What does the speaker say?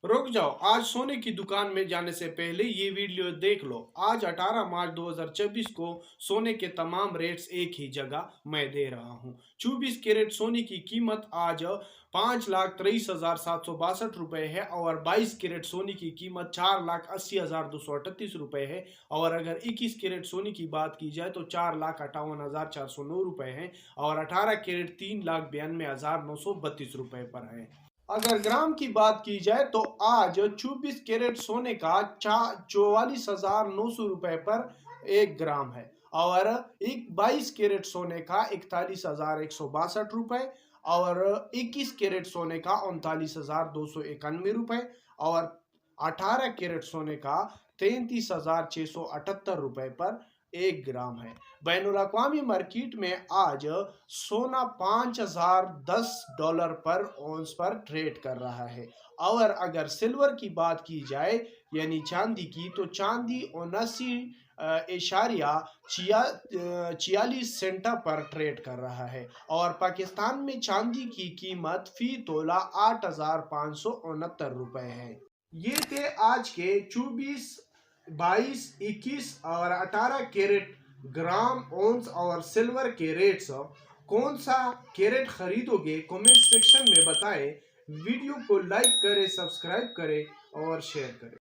रुक जाओ, आज सोने की दुकान में जाने से पहले ये वीडियो देख लो। आज 18 मार्च 2024 को सोने के तमाम रेट्स एक ही जगह मैं दे रहा हूँ। 24 कैरेट सोने की कीमत आज 5,23,762 है और 22 कैरेट सोने की कीमत 4,80,238 रुपये है। और अगर 21 कैरेट सोने की बात की जाए तो 4,58,409 रुपये है और 18 कैरेट 3,92,932 रुपये पर है। अगर ग्राम की बात की जाए तो आज 24 कैरेट सोने का 44,900 रुपये पर 1 ग्राम है और एक 22 कैरेट सोने का 41,162 रुपये और 21 कैरेट सोने का 39,291 रुपये और 18 कैरेट सोने का 33,678 रुपये पर 1 ग्राम है। बैनुल अक़वामी मार्केट में आज सोना $5,010 पर औंस पर ट्रेड कर रहा है। और अगर सिल्वर की बात की जाए यानी चांदी की, तो चांदी 79.46 पर ट्रेड कर रहा है और पाकिस्तान में चांदी की कीमत फी तोला 8,569 रुपये है। ये थे आज के 24, 22, 21 और 18 कैरेट ग्राम, ओंस और सिल्वर के रेट्स। कौन सा कैरेट खरीदोगे कमेंट सेक्शन में बताएं। वीडियो को लाइक करें, सब्सक्राइब करें और शेयर करें।